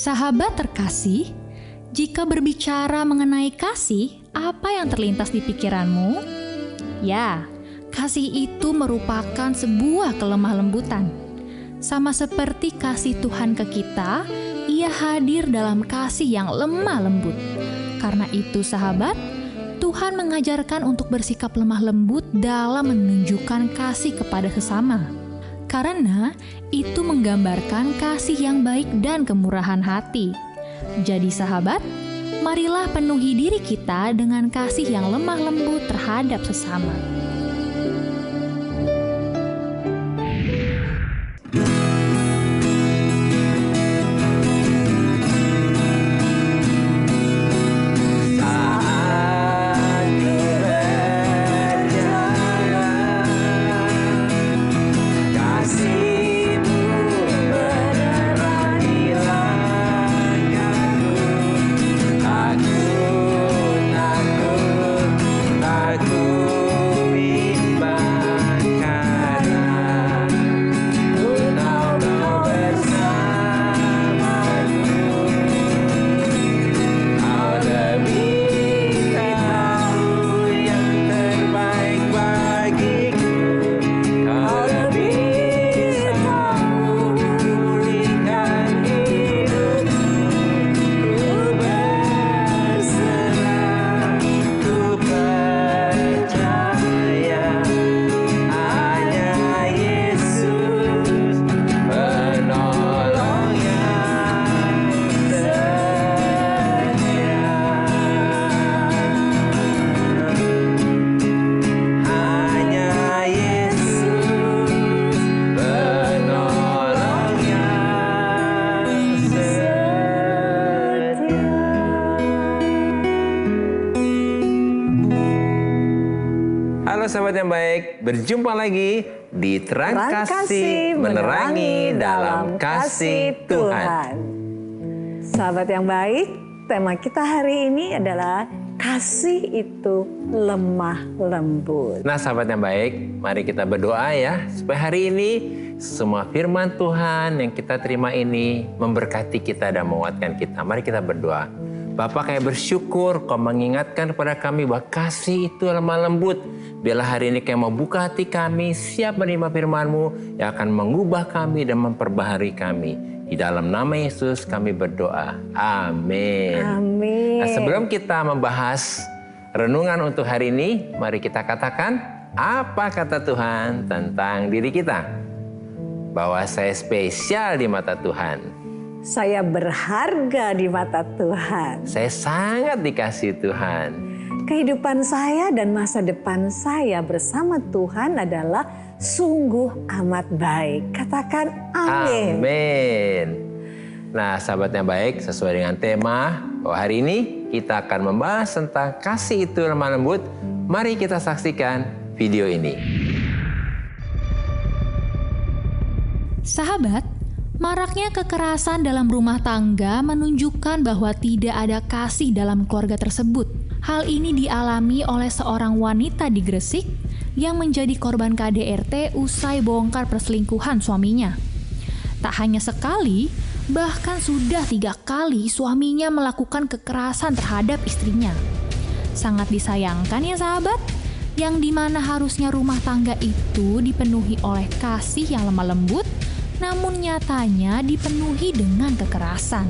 Sahabat terkasih, jika berbicara mengenai kasih, apa yang terlintas di pikiranmu? Ya, kasih itu merupakan sebuah kelemah lembutan. Sama seperti kasih Tuhan ke kita, Ia hadir dalam kasih yang lemah lembut. Karena itu sahabat, Tuhan mengajarkan untuk bersikap lemah lembut dalam menunjukkan kasih kepada sesama. Karena itu menggambarkan kasih yang baik dan kemurahan hati. Jadi sahabat, marilah penuhi diri kita dengan kasih yang lemah lembut terhadap sesama. Halo sahabat yang baik, berjumpa lagi di Terang Kasih Menerangi dalam Kasih Tuhan. Sahabat yang baik, tema kita hari ini adalah kasih itu lemah lembut. Nah sahabat yang baik, mari kita berdoa ya, supaya hari ini semua firman Tuhan yang kita terima ini memberkati kita dan menguatkan kita. Mari kita berdoa. Bapa, kami bersyukur Kau mengingatkan kepada kami bahwa kasih itu lemah lembut. Biarlah hari ini kami membuka hati kami, siap menerima firman-Mu yang akan mengubah kami dan memperbaharui kami. Di dalam nama Yesus kami berdoa. Amin. Amin. Nah, sebelum kita membahas renungan untuk hari ini, mari kita katakan apa kata Tuhan tentang diri kita. Bahwa saya spesial di mata Tuhan. Saya berharga di mata Tuhan. Saya sangat dikasihi Tuhan. Kehidupan saya dan masa depan saya bersama Tuhan adalah sungguh amat baik. Katakan amin. Amin. Nah sahabat yang baik, sesuai dengan tema bahwa hari ini kita akan membahas tentang kasih itu lemah lembut. Mari kita saksikan video ini. Sahabat, maraknya kekerasan dalam rumah tangga menunjukkan bahwa tidak ada kasih dalam keluarga tersebut. Hal ini dialami oleh seorang wanita di Gresik yang menjadi korban KDRT usai bongkar perselingkuhan suaminya. Tak hanya sekali, bahkan sudah 3 kali suaminya melakukan kekerasan terhadap istrinya. Sangat disayangkan ya sahabat, yang dimana harusnya rumah tangga itu dipenuhi oleh kasih yang lemah lembut, namun nyatanya dipenuhi dengan kekerasan.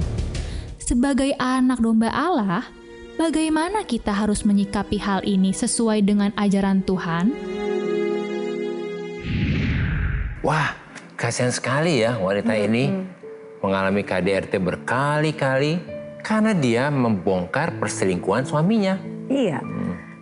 Sebagai anak domba Allah, bagaimana kita harus menyikapi hal ini sesuai dengan ajaran Tuhan? Wah, kasihan sekali ya wanita ini mengalami KDRT berkali-kali karena dia membongkar perselingkuhan suaminya. Iya.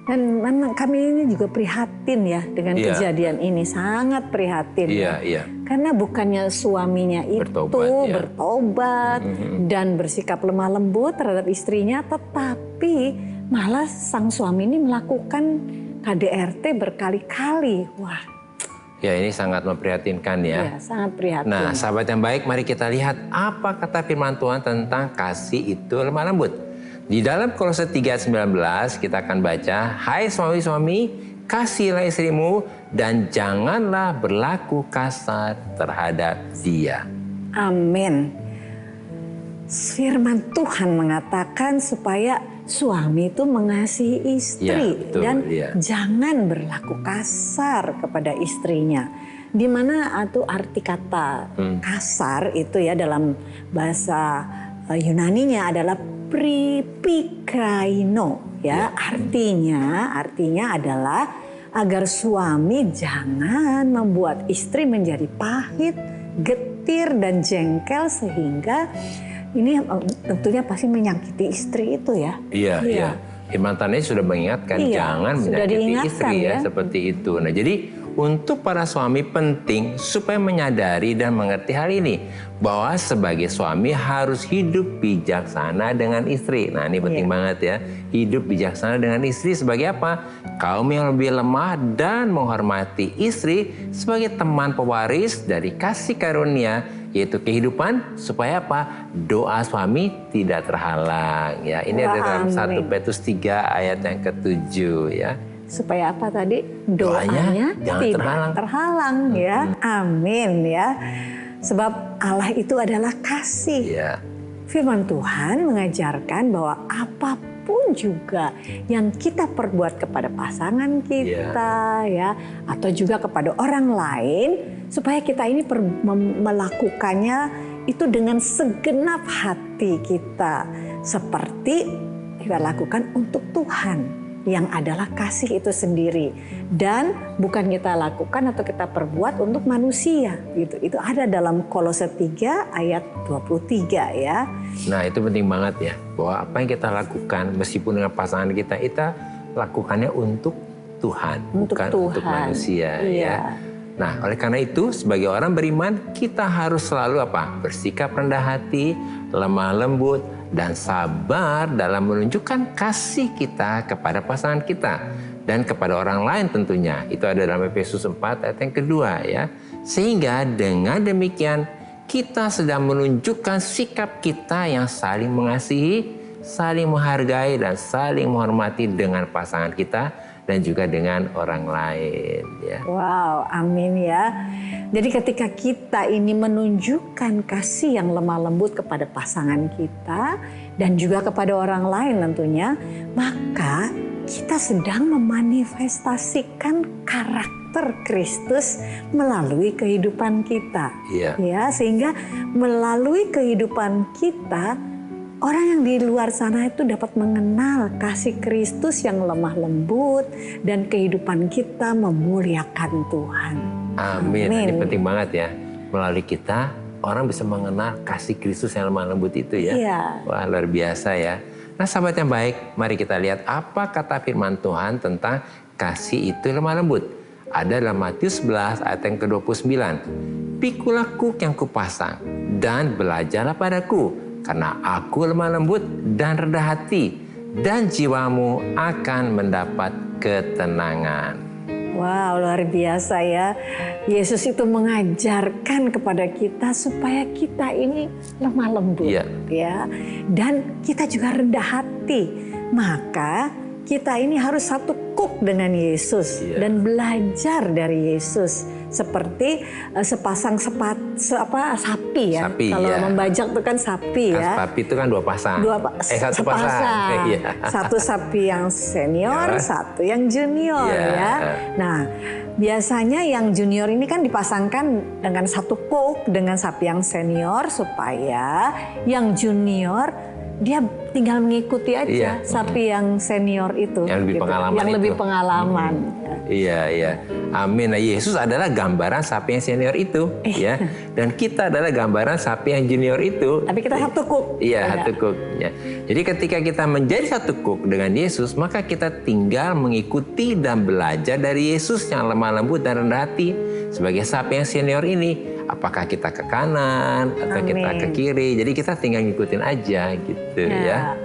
Dan memang kami ini juga prihatin ya dengan kejadian ini, sangat prihatin. Iya. Karena bukannya suaminya itu bertobat dan bersikap lemah lembut terhadap istrinya, tetapi malah sang suami ini melakukan KDRT berkali-kali. Wah. Ya, ini sangat memprihatinkan ya. Iya, sangat prihatin. Nah, sahabat yang baik, mari kita lihat apa kata firman Tuhan tentang kasih itu lemah lembut. Di dalam Kolose 3:19 kita akan baca, "Hai suami-suami, kasihilah istrimu dan janganlah berlaku kasar terhadap dia." Amin. firman Tuhan mengatakan supaya suami itu mengasihi istri dan jangan berlaku kasar kepada istrinya. Di mana itu arti kata kasar itu ya dalam bahasa Yunaninya adalah pripikaino ya. Artinya adalah agar suami jangan membuat istri menjadi pahit, getir dan jengkel sehingga ini tentunya pasti menyakiti istri itu ya. Iya. Firman Tuhan sudah mengingatkan jangan menyakiti istri ya seperti itu. Nah, jadi untuk para suami penting supaya menyadari dan mengerti hal ini bahwa sebagai suami harus hidup bijaksana dengan istri. Nah, ini penting banget ya. Hidup bijaksana dengan istri sebagai apa? Kaum yang lebih lemah dan menghormati istri sebagai teman pewaris dari kasih karunia yaitu kehidupan supaya apa? Doa suami tidak terhalang ya. Ini ada dalam 1 Petrus 3 ayat yang ke-7 ya. Supaya apa tadi? Doanya tidak terhalang ya. Amin ya. Sebab Allah itu adalah kasih. Firman Tuhan mengajarkan bahwa apapun juga yang kita perbuat kepada pasangan kita ya, atau juga kepada orang lain, supaya kita ini melakukannya itu dengan segenap hati kita. Seperti kita lakukan untuk Tuhan yang adalah kasih itu sendiri, dan bukan kita lakukan atau kita perbuat untuk manusia gitu. Itu ada dalam Kolose 3 ayat 23 ya. Nah, itu penting banget ya, bahwa apa yang kita lakukan meskipun dengan pasangan kita lakukannya untuk Tuhan, bukan untuk manusia ya. Nah, oleh karena itu sebagai orang beriman kita harus selalu apa? Bersikap rendah hati, lemah lembut, dan sabar dalam menunjukkan kasih kita kepada pasangan kita dan kepada orang lain tentunya. Itu ada dalam Efesus 4 ayat yang kedua ya. Sehingga dengan demikian kita sedang menunjukkan sikap kita yang saling mengasihi, saling menghargai dan saling menghormati dengan pasangan kita dan juga dengan orang lain ya. Wow, amin ya. Jadi ketika kita ini menunjukkan kasih yang lemah lembut kepada pasangan kita dan juga kepada orang lain tentunya, maka kita sedang memanifestasikan karakter Kristus melalui kehidupan kita. Ya, sehingga melalui kehidupan kita orang yang di luar sana itu dapat mengenal kasih Kristus yang lemah lembut dan kehidupan kita memuliakan Tuhan. Amin. Ini penting banget ya. Melalui kita orang bisa mengenal kasih Kristus yang lemah lembut itu ya. Wah, luar biasa ya. Nah, sahabat yang baik, mari kita lihat apa kata firman Tuhan tentang kasih itu lemah lembut. Ada dalam Matius 11 ayat yang ke-29. Pikulah kuk yang kupasang dan belajarlah padaku, karena aku lemah lembut dan rendah hati, dan jiwamu akan mendapat ketenangan. Wow, luar biasa ya. Yesus itu mengajarkan kepada kita supaya kita ini lemah lembut ya. Dan kita juga rendah hati. Maka kita ini harus satu kuk dengan Yesus dan belajar dari Yesus. Seperti sepasang sapi ya. Kalau membajak itu kan sapi ya. Sapi itu kan dua pasang. Satu pasang. Satu sapi yang senior, satu yang junior ya. Nah, biasanya yang junior ini kan dipasangkan dengan satu kuk dengan sapi yang senior supaya yang junior dia tinggal mengikuti aja sapi yang senior itu. Yang lebih pengalaman. Yang lebih pengalaman. Iya. Amin. Nah, Yesus adalah gambaran sapi yang senior itu, ya. Dan kita adalah gambaran sapi yang junior itu. Tapi kita satu kuk. Iya, satu kuk. Ya. Jadi ketika kita menjadi satu kuk dengan Yesus, maka kita tinggal mengikuti dan belajar dari Yesus yang lemah lembut dan rendah hati. Sebagai sapi yang senior ini, apakah kita ke kanan atau kita ke kiri? Jadi kita tinggal ngikutin aja gitu ya.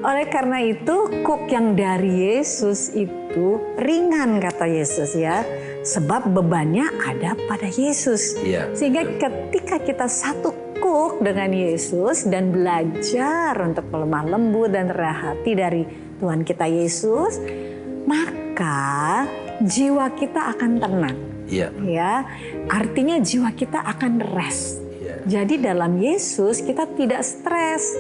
Oleh karena itu, kuk yang dari Yesus itu ringan kata Yesus ya. Sebab bebannya ada pada Yesus. Sehingga ketika kita satu kuk dengan Yesus dan belajar untuk melemah lembut dan rendah hati dari Tuhan kita Yesus, maka jiwa kita akan tenang. Ya, artinya jiwa kita akan rest. Jadi dalam Yesus kita tidak stres.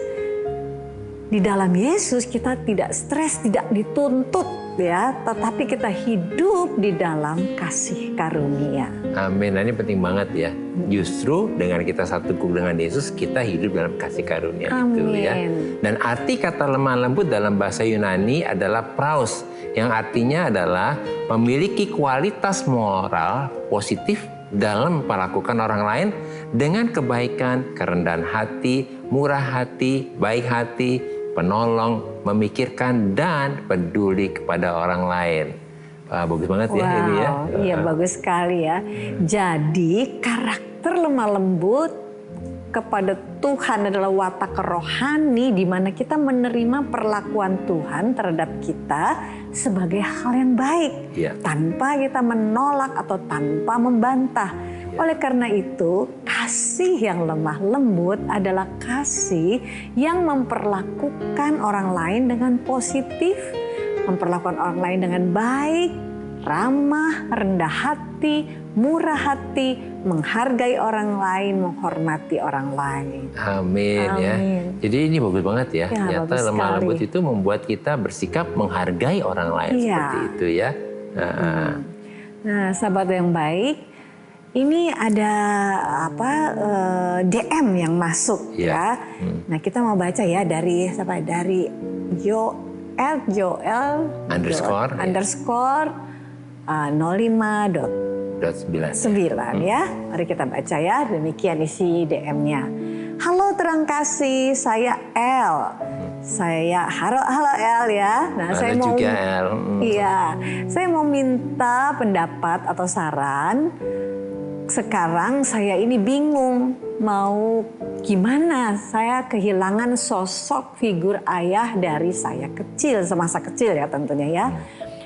Di dalam Yesus kita tidak stres, tidak dituntut ya, tetapi kita hidup di dalam kasih karunia. Amin. Nah, ini penting banget ya. Justru dengan kita satu dengan Yesus, kita hidup dalam kasih karunia. Amin. Itu ya. Dan arti kata lemah lembut dalam bahasa Yunani adalah praus, yang artinya adalah memiliki kualitas moral positif dalam memperlakukan orang lain dengan kebaikan, kerendahan hati, murah hati, baik hati, penolong, memikirkan, dan peduli kepada orang lain. Bagus banget ya ini ya. Iya, bagus sekali ya. Jadi karakter lemah lembut kepada Tuhan adalah watak rohani di mana kita menerima perlakuan Tuhan terhadap kita sebagai hal yang baik. Ya. Tanpa kita menolak atau tanpa membantah. Oleh karena itu, kasih yang lemah lembut adalah kasih yang memperlakukan orang lain dengan positif, memperlakukan orang lain dengan baik, ramah, rendah hati, murah hati, menghargai orang lain, menghormati orang lain. Amin. Ya. Jadi ini bagus banget ya. Ternyata lemah lembut itu membuat kita bersikap menghargai orang lain seperti itu ya. Nah, sahabat yang baik, ini ada DM yang masuk ya. Nah, kita mau baca ya dari Joel underscore 05.9 ya. Mari kita baca ya. Demikian isi DM-nya. Halo terang kasih, saya El. Halo El ya. Nah, saya mau juga El. Iya, saya mau minta pendapat atau saran. Sekarang saya ini bingung mau gimana. Saya kehilangan sosok figur ayah dari saya kecil, semasa kecil ya tentunya ya.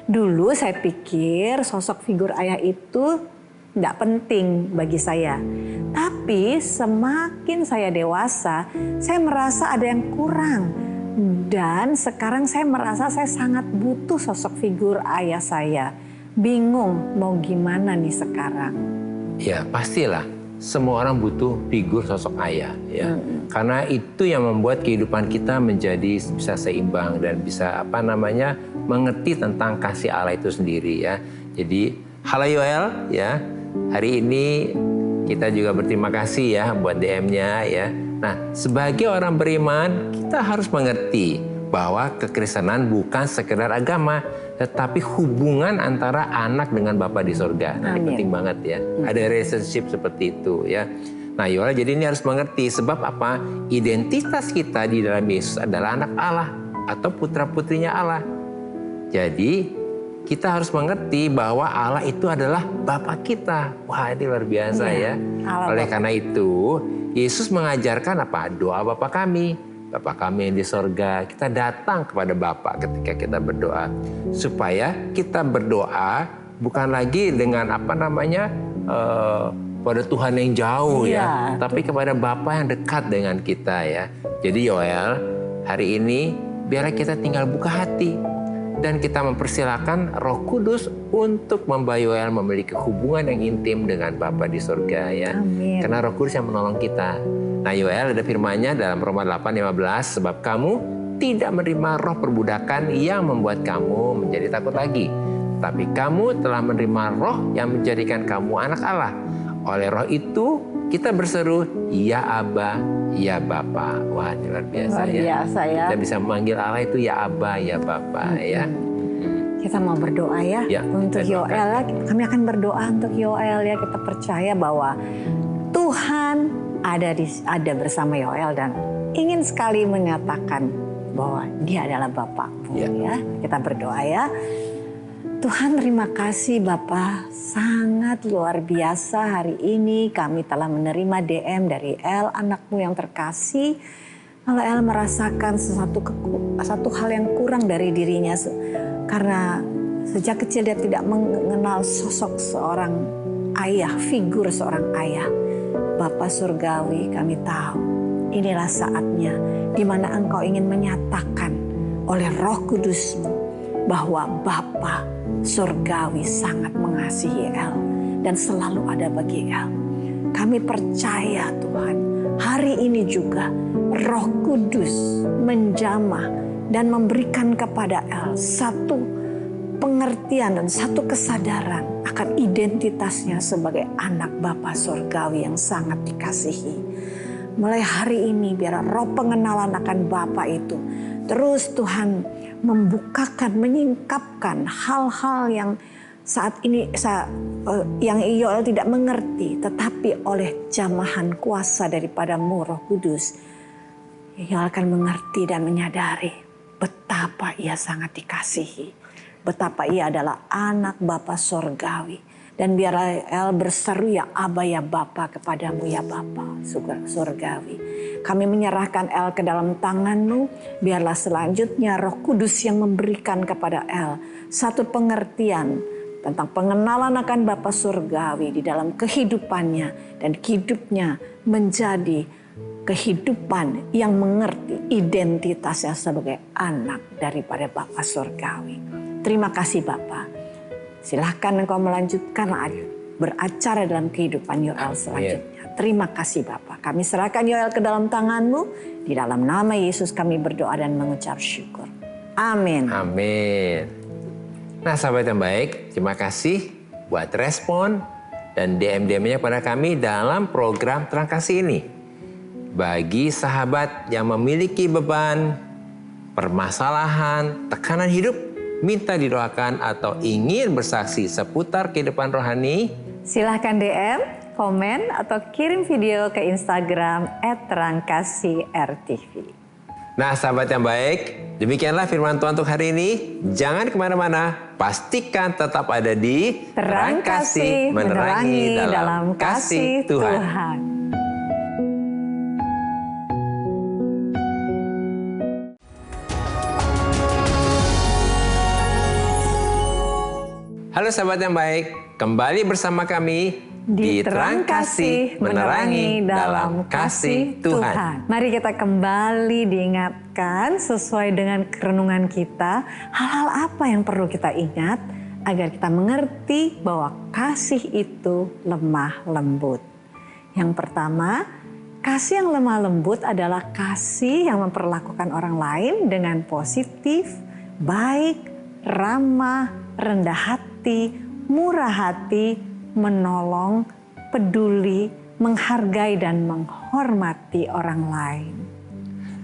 Dulu saya pikir sosok figur ayah itu tidak penting bagi saya. Tapi semakin saya dewasa, saya merasa ada yang kurang. Dan sekarang saya merasa saya sangat butuh sosok figur ayah saya. Bingung mau gimana nih sekarang. Ya pastilah semua orang butuh figur sosok ayah ya. Karena itu yang membuat kehidupan kita menjadi bisa seimbang dan bisa mengerti tentang kasih Allah itu sendiri ya. Jadi halo Yoel ya. Hari ini kita juga berterima kasih ya buat DM-nya ya. Nah, sebagai orang beriman kita harus mengerti bahwa kekristenan bukan sekedar agama, tetapi hubungan antara anak dengan Bapa di sorga. Nah, ini penting banget ya. Ada relationship seperti itu ya. Nah, Yoel jadi ini harus mengerti sebab apa? Identitas kita di dalam Yesus adalah anak Allah atau putra-putrinya Allah. Jadi kita harus mengerti bahwa Allah itu adalah Bapa kita. Wah, ini luar biasa ya. Oleh karena itu, Yesus mengajarkan apa? Doa Bapa kami. Bapa kami yang di sorga, kita datang kepada Bapa ketika kita berdoa. Supaya kita berdoa bukan lagi dengan pada Tuhan yang jauh ya. Tapi kepada Bapa yang dekat dengan kita ya. Jadi Yoel, hari ini biarlah kita tinggal buka hati. Dan kita mempersilahkan Roh Kudus untuk membawa Yoel memiliki hubungan yang intim dengan Bapa di sorga ya. Amin. Karena Roh Kudus yang menolong kita. Nah Yoel ada firman-Nya dalam Roma 8:15, sebab kamu tidak menerima roh perbudakan yang membuat kamu menjadi takut lagi. Tapi kamu telah menerima roh yang menjadikan kamu anak Allah. Oleh roh itu kita berseru, ya Aba, ya Bapa. Wah, ini luar biasa ya. Kita bisa memanggil Allah itu ya Aba, ya Bapa ya. Kita mau berdoa ya untuk Yoel. Kami akan berdoa untuk Yoel ya. Kita percaya bahwa Tuhan ada bersama Yoel dan ingin sekali menyatakan bahwa Dia adalah Bapakmu ya. Kita berdoa ya. Tuhan terima kasih Bapa, sangat luar biasa hari ini kami telah menerima DM dari El, anakmu yang terkasih. Kalau El merasakan satu hal yang kurang dari dirinya karena sejak kecil dia tidak mengenal sosok seorang ayah, figur seorang ayah. Bapa surgawi, kami tahu inilah saatnya di mana Engkau ingin menyatakan oleh Roh Kudus-Mu bahwa Bapa surgawi sangat mengasihi El dan selalu ada bagi El. Kami percaya Tuhan hari ini juga Roh Kudus menjamah dan memberikan kepada El satu pengertian dan satu kesadaran akan identitasnya sebagai anak Bapa Surgawi yang sangat dikasihi. Mulai hari ini biar roh pengenalan akan Bapa itu terus Tuhan membukakan, menyingkapkan hal-hal yang saat ini yang Yoel tidak mengerti, tetapi oleh jamahan kuasa daripada-Mu Roh Kudus, Yoel akan mengerti dan menyadari betapa ia sangat dikasihi, betapa ia adalah anak Bapa Surgawi. Dan biarlah El berseru, ya Aba, ya Bapa, kepadamu ya Bapa Surgawi. Kami menyerahkan El ke dalam tangan-Mu. Biarlah selanjutnya Roh Kudus yang memberikan kepada El satu pengertian tentang pengenalan akan Bapa Surgawi di dalam kehidupannya. Dan hidupnya menjadi kehidupan yang mengerti identitasnya sebagai anak daripada Bapa Surgawi. Terima kasih Bapa. Silahkan Engkau melanjutkan beracara dalam kehidupan Yoel selanjutnya. Terima kasih Bapa. Kami serahkan Yoel ke dalam tangan-Mu. Di dalam nama Yesus kami berdoa dan mengucap syukur. Amin. Amin. Nah sahabat yang baik, terima kasih buat respon dan DM-DM-nya pada kami dalam program Terang Kasih ini. Bagi sahabat yang memiliki beban, permasalahan, tekanan hidup, minta didoakan atau ingin bersaksi seputar kehidupan rohani, silahkan DM, komen, atau kirim video ke Instagram @terangkasihrtv. Nah sahabat yang baik, demikianlah firman Tuhan untuk hari ini. Jangan kemana-mana, pastikan tetap ada di Terang Kasih, menerangi dalam kasih Tuhan. Halo sahabat yang baik, kembali bersama kami di Terang Kasih, menerangi dalam kasih Tuhan. Mari kita kembali diingatkan sesuai dengan renungan kita, hal-hal apa yang perlu kita ingat agar kita mengerti bahwa kasih itu lemah lembut. Yang pertama, kasih yang lemah lembut adalah kasih yang memperlakukan orang lain dengan positif, baik, ramah, rendah hati, murah hati, menolong, peduli, menghargai dan menghormati orang lain.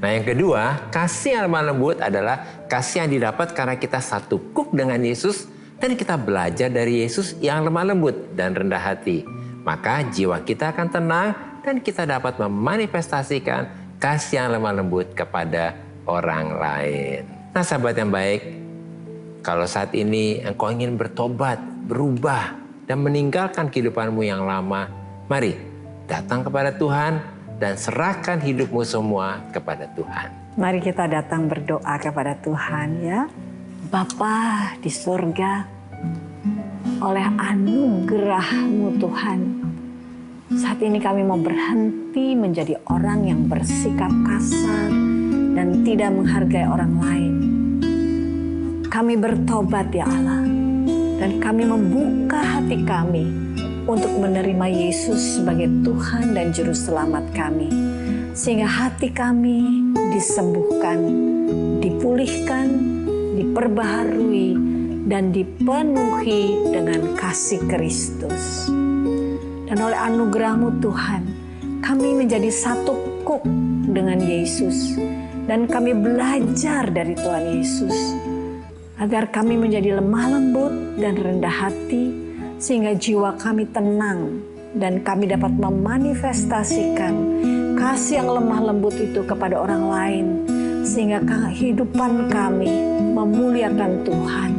Nah yang kedua, kasih yang lemah lembut adalah kasih yang didapat karena kita satu kuk dengan Yesus dan kita belajar dari Yesus yang lemah lembut dan rendah hati. Maka jiwa kita akan tenang dan kita dapat memanifestasikan kasih yang lemah lembut kepada orang lain. Nah sahabat yang baik, kalau saat ini engkau ingin bertobat, berubah, dan meninggalkan kehidupanmu yang lama, mari datang kepada Tuhan dan serahkan hidupmu semua kepada Tuhan. Mari kita datang berdoa kepada Tuhan ya. Bapa di surga, oleh anugerah-Mu Tuhan, saat ini kami mau berhenti menjadi orang yang bersikap kasar dan tidak menghargai orang lain. Kami bertobat ya Allah, dan kami membuka hati kami untuk menerima Yesus sebagai Tuhan dan Juru Selamat kami. Sehingga hati kami disembuhkan, dipulihkan, diperbaharui, dan dipenuhi dengan kasih Kristus. Dan oleh anugerah-Mu Tuhan, kami menjadi satu kuk dengan Yesus. Dan kami belajar dari Tuhan Yesus, agar kami menjadi lemah lembut dan rendah hati, sehingga jiwa kami tenang dan kami dapat memanifestasikan kasih yang lemah lembut itu kepada orang lain, sehingga kehidupan kami memuliakan Tuhan.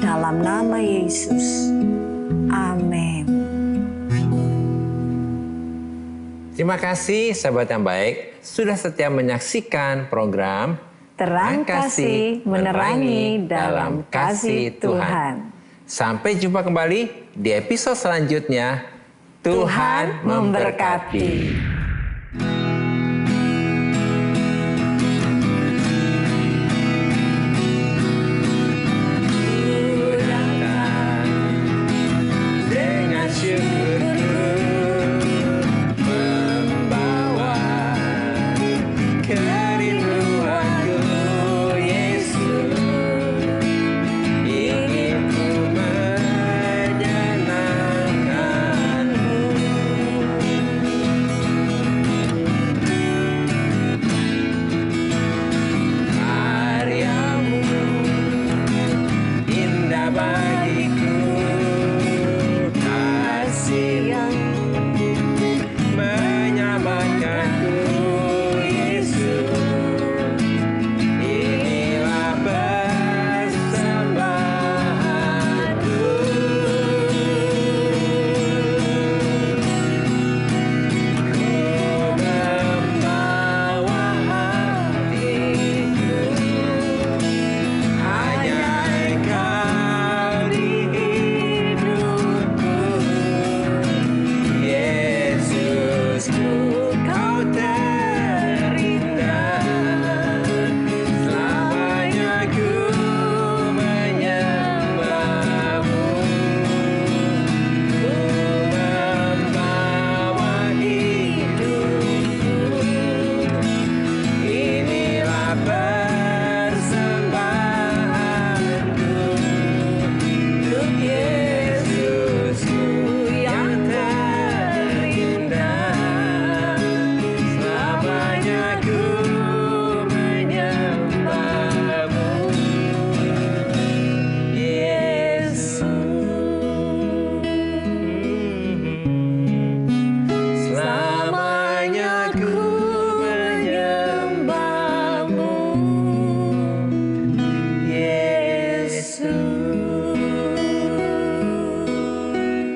Dalam nama Yesus, amin. Terima kasih sahabat yang baik, sudah setia menyaksikan program Terang Kasih, menerangi dalam kasih Tuhan. Sampai jumpa kembali di episode selanjutnya. Tuhan memberkati. Dengan syukur membawa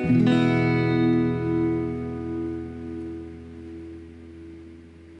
Tuhan.